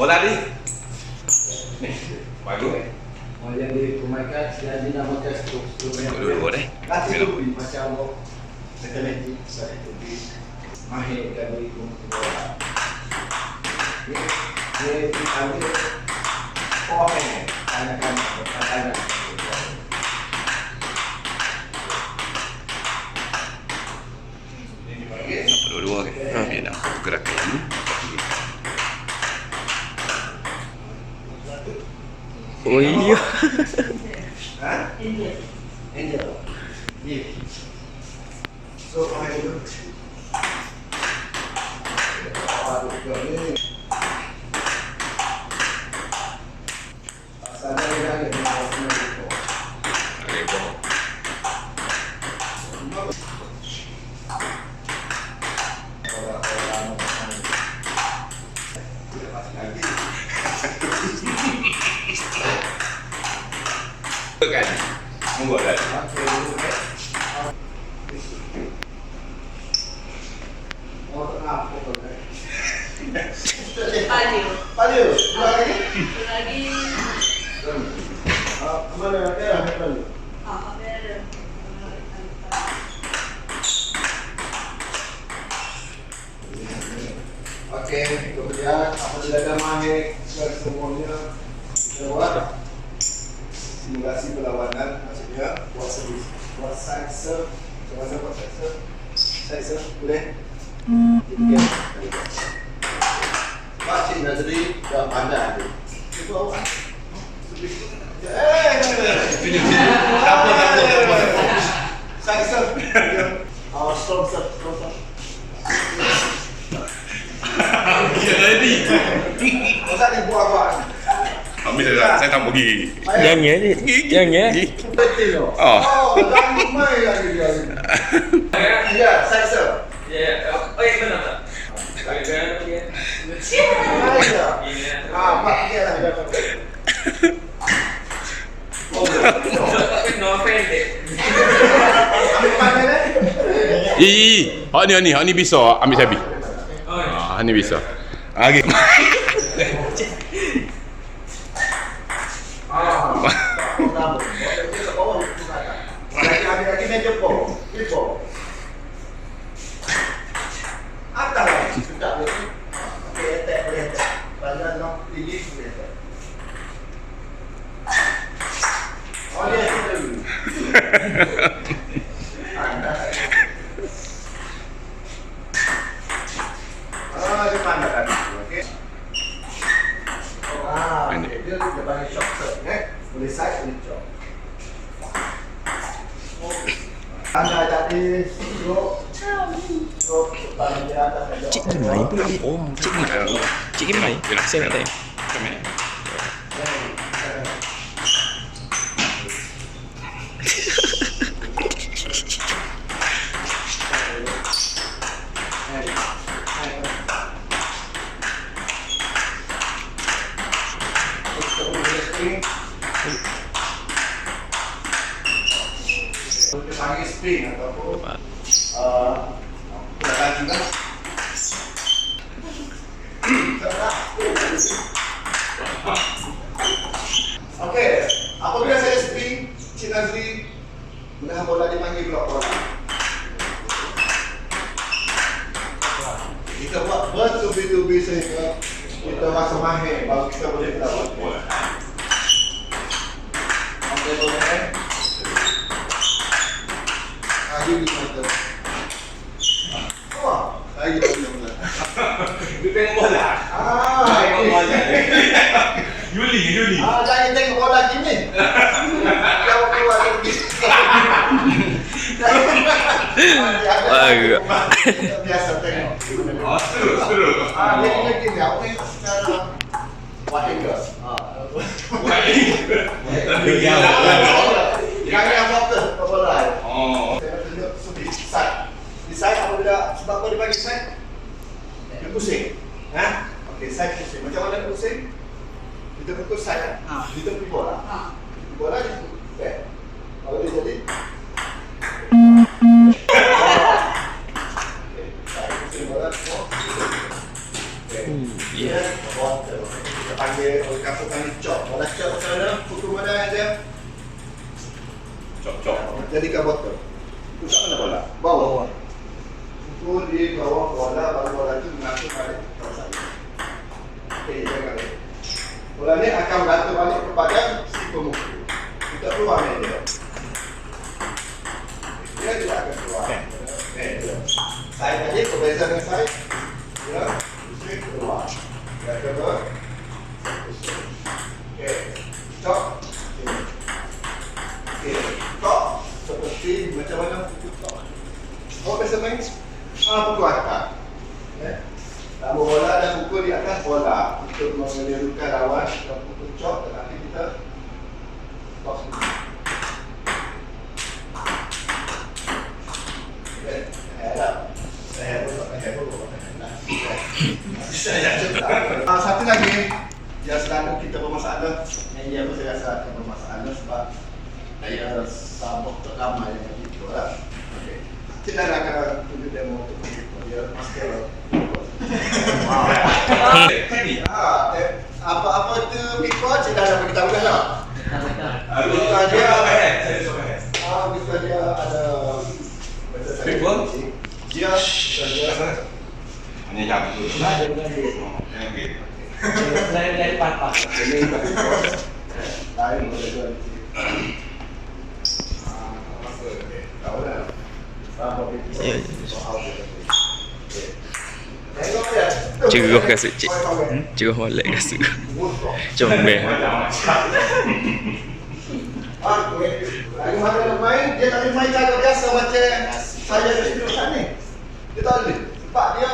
bola ni. Nih, bagus. Oh, yang dimainkan yang dinamakan strukturnya. Dua deh. Nanti tu macam matematik saya tu di mahir dari kumpulan. Ini diambil poinnya, tanya. Dua-dua ke? Biar nak gerakan. Oh iya. Hah? Angel. Iya. So, apa itu? Apa itu ni? Asal dia ada di mana itu? Ada. Kan? Monggo dah. Paling. Lagi. Kemana ada? Oke, kemudian apabila ada mahir semuanya kita buat simulasi perlawanan, maksudnya buat servis, buat side serve, macam mana buat side serve, boleh? Tiga. Pak Cik Nazri dah pandai tu. Itu apa? Siapa? Side serve. Strong serve. Ready. Masa ni buat. Ambil saya tak pergi. Yang ya. Betul. Oh. Dah main lagi dia. Ya, saya. Ya. Oh, yang benar tak? Agak dia. Pak dia lah. Tapi no offense deh. Ambil mana ni? Hak ni bisa ambil sabi. Ni bisa. Okey. Lagi meja po. Apa lagi? Sudah boleh. Boleh. Badan nak tinggi boleh. Oh dia itu. Dia pandai kan? Okey. Dia banyak shot boleh side boleh chop. Anda jadi Cik ni main pula ni. Oh, cik ni main. Saya nak tanya. Panggil spring ataupun belakang juga. Okey, apabila saya spring, Cik Nazri menahan bola dipanggil blok bola. Kita buat bertubi-tubi sehingga kita masuk mahir, baru kita boleh dapat bola. Okey, boleh. Lagi kita. Oh, lagi bola. Dia tengok bola. Tengok bola. Yuli. Jangan tengok bola gini. Kau keluar lagi. Biasa tengok. Seru. Dia gini. Aku tengok secara wahega. Yang fokus ke bola. Saya tunjuk sudut side. Di side apabila sebab apa dia bagi side? Dia pusing. Okey, side pusing. Macam mana pusing? Kita pukul side kan? Kita pergi bola. Bola dia back. Kalau dia jadi Ya. dipanggil oleh kampung kami cok. Bola cok macam mana? Pukul mana ada? Cok. Jadi ke botol. Itu kat mana bola? Bawah. Pukul di bawah bola, baru bola itu mengatur balik kawasan. Okey, jangan balik. Bola ni akan berlaku balik kepada si pemukul. Kita keluar ni dia. Dia tidak akan keluar. Saya tadi perbezaan dengan saya. Ya, pusing keluar. Dia keluar. Pusing. Okey, cok. Okey, cok. Seperti macam mana pukul cok. Oh, biasa main pukul atas. Ya. Tamu bola dan pukul di atas bola untuk menirukan lawan dan pukul cok, tetapi kita stop sini. Satu lagi yang selalu kita bermasalah, yang saya rasa akan bermasalah sebab sabuk terlama yang begitu lah. Okay. Kita akan tunjuk demo untuk dia masker. Apa-apa tu Biko kita dah beritahu kan lah. Biko dia ada Biko dia Hanya jam tu. Saya dari Papa. Lain boleh jual. Tahu dah. Ceroh kasut cik. Ceroh molek kasut. Comel. Lagi mana nak main, dia tak boleh main cara biasa macam saya duduk kat ni. Dia tak boleh. Sebab dia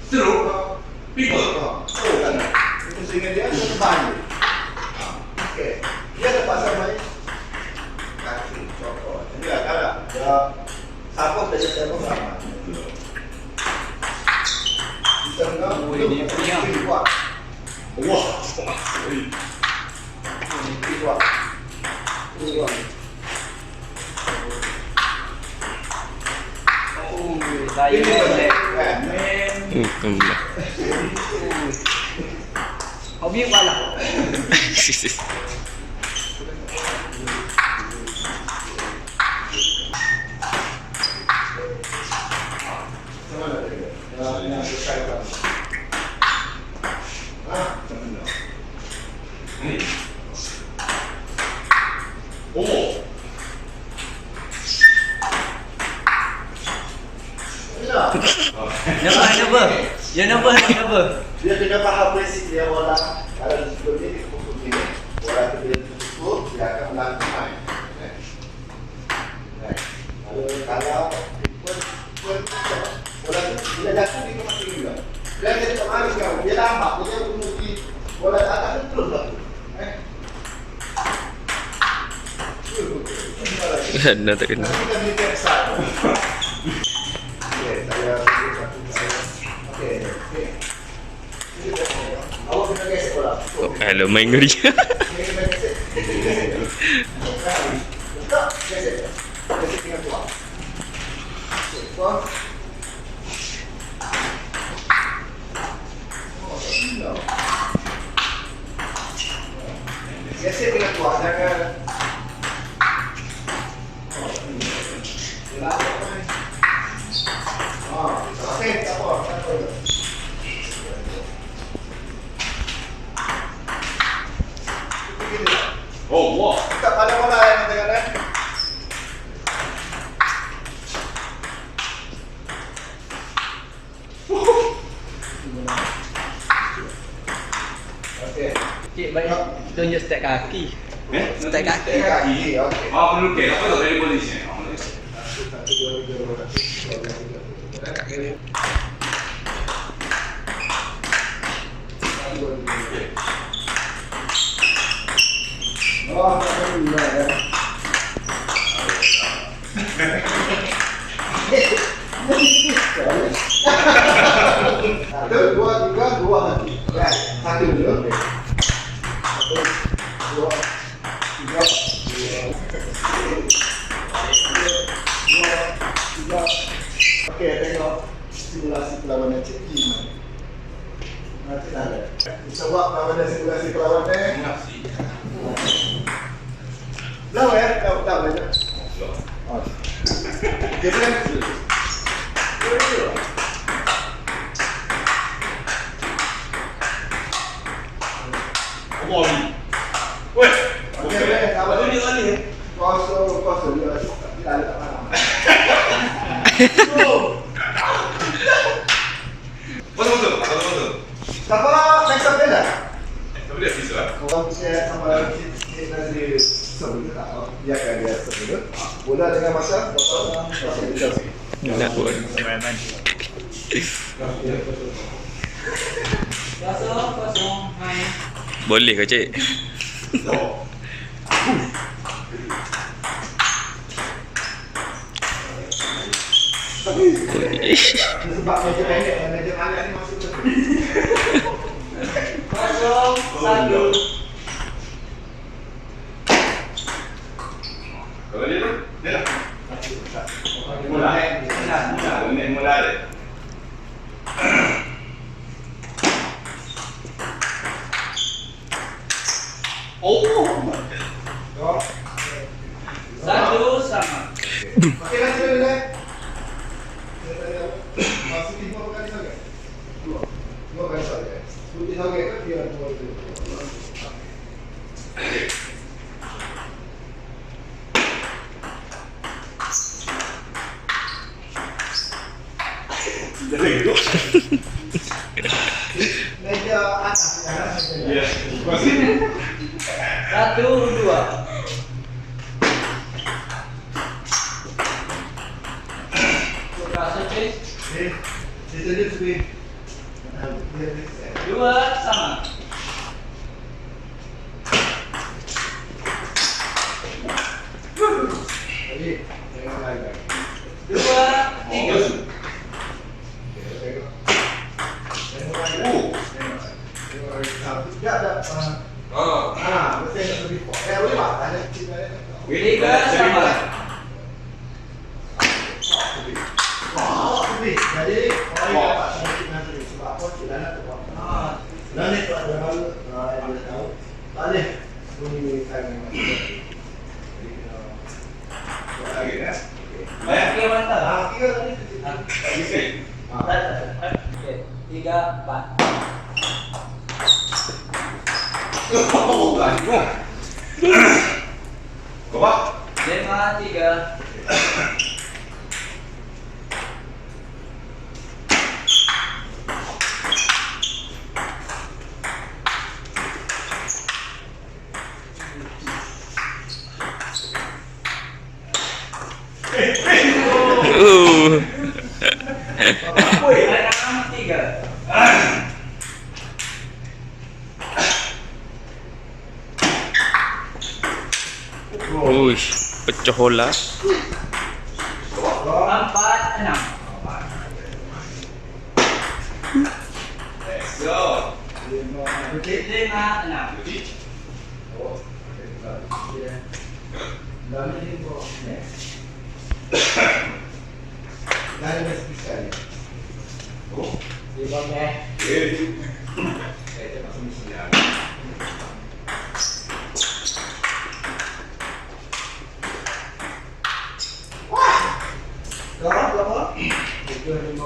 Teruk. People. kan. Itu sehingga dia terbang. Okey. Dia terpaksa main kaki cokot. Jadi agak dia sabuk dia sabuk sama. Kita nak boleh kuat. Wah. Kuat. Saya molek. Hobi wala. Oh. Kenapa? Dia kena faham prinsip dia bola. Kalau sebelum ni dia pukul ni, bola tu dia tutup, dia akan melangkah main. Kalau bola tu bila jatuh dia kena mati juga. Dia kena tak main kau. Dia lambat, dia pergi bola atas tu terus jatuh. Kena tak kena. Kita beri kesan. Okey, saya okey. Awak kena gesek bola. Kalau main ngeri. Gesek. Gesek dengan kuat. Kuat. Gesek dengan kuat, jangan. Okey, tak apa. Oh, wah. Tak pada bola yang kadang-kadang. Okey. Cik baik tunjuk step kaki. Step kaki. Okey. Perlu ke? Apa tu dari polis ni? Oh, alhamdulillah ya. Satu, dua, tiga, dua lagi. Ya, satu dulu. Satu, dua, tiga, dua, tiga. Okey, tengok simulasi. namanya simulasi perlawanan. Tahu ya? Tahu banyak. Oh. Kita Weh. okey, apa tu dia ni? Kosong dia tidak ada tak mana. Betul. Siapa next up dia? Tapi dia bisa. Kalau saya sama dari sebelum tak dia akan dia sebelum. Bola dengan masa botol bisa. Nak pun. Boleh ke cik? Sebab meja pendek dan meja panjang ni masuk tu. 0-1. Kalau dia tu, dia lah. Mula dia. Satu sama. Okey lah sila dah. Masuk 5 kali sangat. 2 kali sangat. Putih sangat ke dia 2 tu. Meja atas ya. Ya. Masih. 1-2. Rasa cik. Dia jadi sini. 2 sama. Jadi, jangan lagi. 2-3. Ya, ada. Betul lebih. Boleh pak? Ada cerita. 3 sama. Lebih. Jadi, orang yang dapat sedikit nanti sebab apa? Tidak nak tu. Nanti tu ada malu. Ada tahu. Tak boleh. Bunyi kan. Lagi ya. Okey, mantap. Tiga tadi. Bisa. Okey, 3, 4. Coba. 5-3. Enam, 3. Uish, pecah bola. 4-6. Let's go. 5-6. Dah ada sekali. Di bawah. Saya masuk sini. Berapa? 3-5.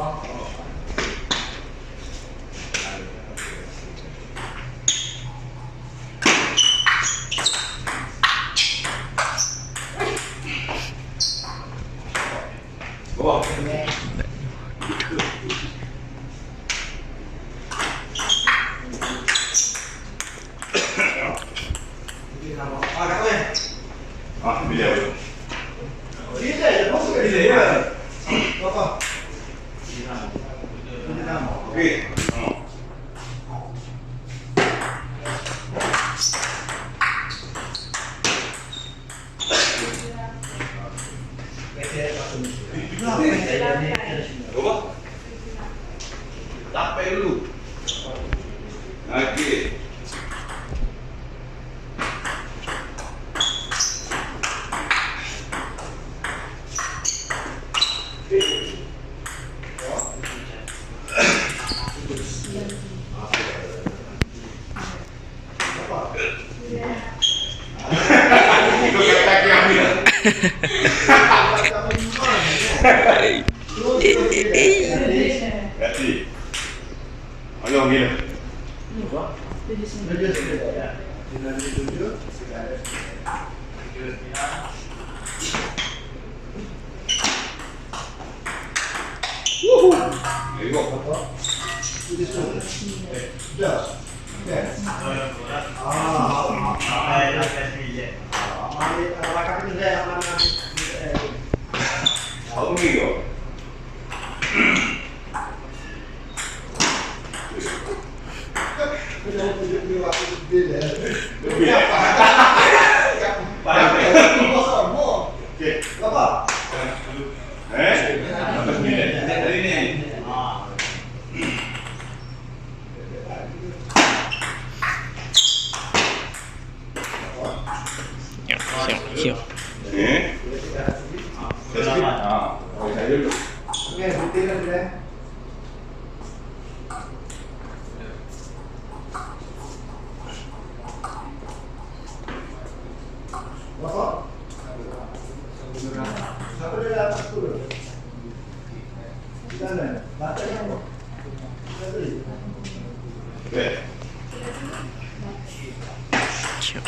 Kasih. Ayo gila. Aku gila. Siap. Siap.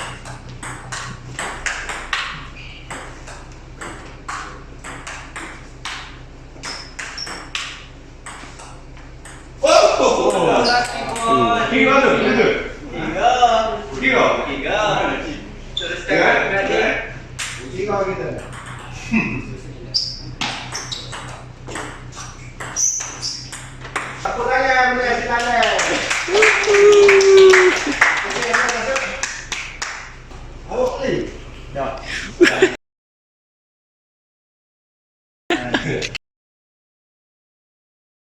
Aku tanya, bener, tanya. Awak beli?